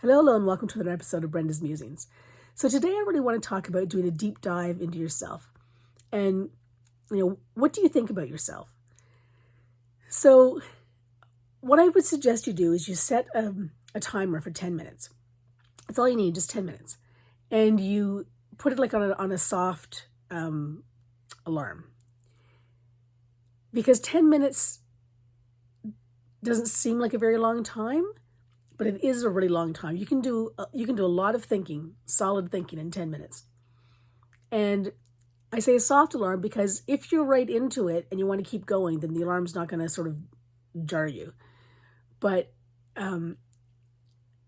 Hello, and welcome to another episode of Brenda's Musings. So today I really want to talk about doing a deep dive into yourself. And, what do you think about yourself? So what I would suggest you do is you set a timer for 10 minutes. That's all you need, just 10 minutes. And you put it like on a soft alarm. Because 10 minutes doesn't seem like a very long time, but it is a really long time. You can do a lot of thinking, solid thinking in 10 minutes. And I say a soft alarm because if you're right into it and you want to keep going, then the alarm's not going to sort of jar you. But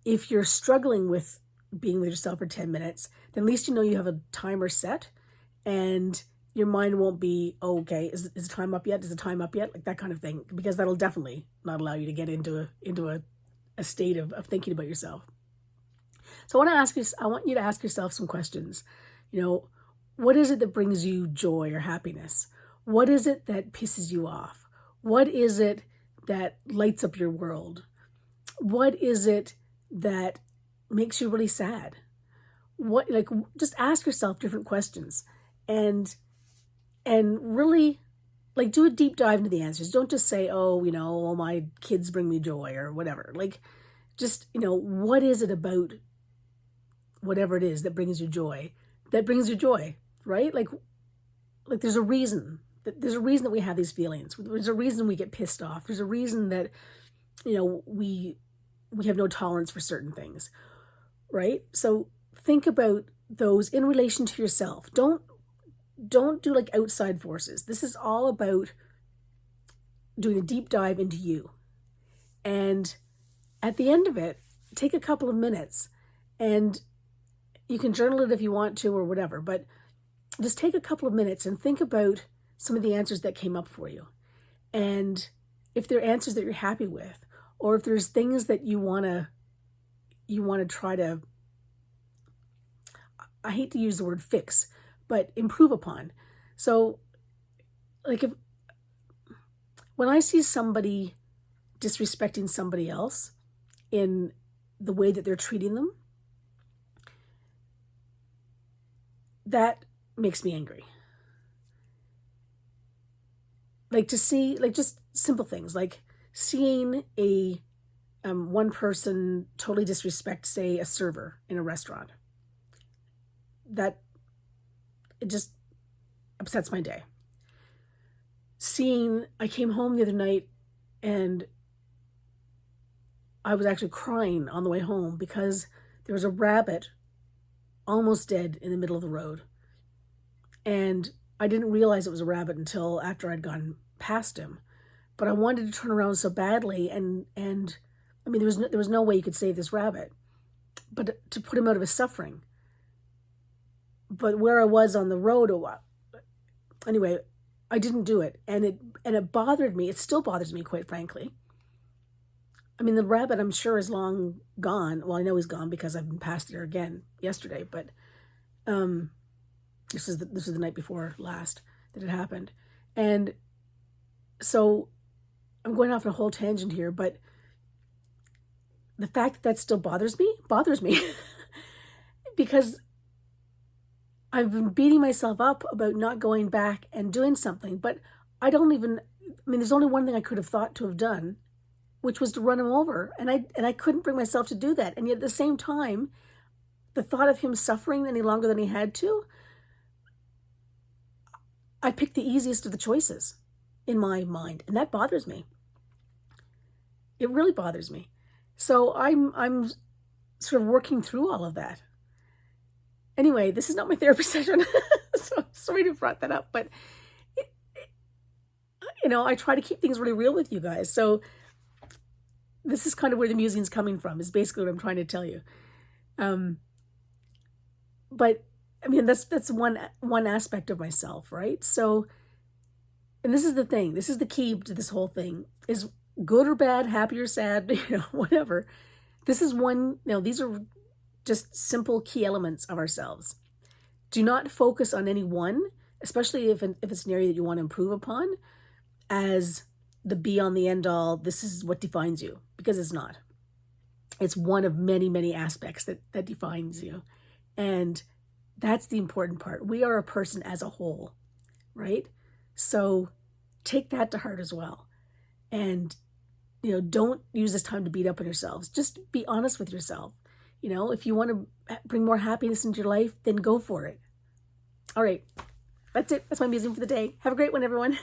if you're struggling with being with yourself for 10 minutes, then at least you know you have a timer set and your mind won't be, oh, okay, is the time up yet? Is the time up yet? Like that kind of thing, because that'll definitely not allow you to get into a state of thinking about yourself. So I want you to ask yourself some questions. What is it that brings you joy or happiness? What is it that pisses you off? What is it that lights up your world? What is it that makes you really sad? Just ask yourself different questions and really do a deep dive into the answers. Don't just say, oh, my kids bring me joy or whatever. What is it about whatever it is that brings you joy? Right? Like there's a reason. There's a reason that we have these feelings. There's a reason we get pissed off. There's a reason that, we have no tolerance for certain things, right? So think about those in relation to yourself. Don't do like outside forces. This is all about doing a deep dive into you. And at the end of it, take a couple of minutes, and you can journal it if you want to or whatever, but just take a couple of minutes and think about some of the answers that came up for you. And if they're answers that you're happy with, or if there's things that you want to try to, I hate to use the word fix, but improve upon. So when I see somebody disrespecting somebody else in the way that they're treating them, that makes me angry. To see, just simple things, like seeing a one person totally disrespect, say, a server in a restaurant. That it just upsets my day. I came home the other night and I was actually crying on the way home because there was a rabbit almost dead in the middle of the road. And I didn't realize it was a rabbit until after I'd gone past him. But I wanted to turn around so badly, and I mean, there was no way you could save this rabbit, but to put him out of his suffering. But where I was on the road, anyway, I didn't do it, and it bothered me. It still bothers me, quite frankly. I mean, the rabbit, I'm sure, is long gone. Well, I know he's gone because I've been past there again yesterday, but this was the night before last that it happened. And so I'm going off on a whole tangent here, but the fact that still bothers me because I've been beating myself up about not going back and doing something, but there's only one thing I could have thought to have done, which was to run him over. And I couldn't bring myself to do that. And yet at the same time, the thought of him suffering any longer than he had to, I picked the easiest of the choices in my mind. And that bothers me. It really bothers me. So I'm sort of working through all of that. Anyway, this is not my therapy session, so sorry to brought that up, but I try to keep things really real with you guys. So this is kind of where the musing's coming from, is basically what I'm trying to tell you. But I mean, that's one aspect of myself, right? So, and this is the thing, this is the key to this whole thing, is good or bad, happy or sad, whatever. This is these are just simple key elements of ourselves. Do not focus on any one, especially if it's an area that you want to improve upon, as the be on the end all, this is what defines you, because it's not. It's one of many, many aspects that defines you. And that's the important part. We are a person as a whole, right? So take that to heart as well. And, don't use this time to beat up on yourselves. Just be honest with yourself. If you want to bring more happiness into your life, then go for it. All right. That's it. That's my musing for the day. Have a great one, everyone.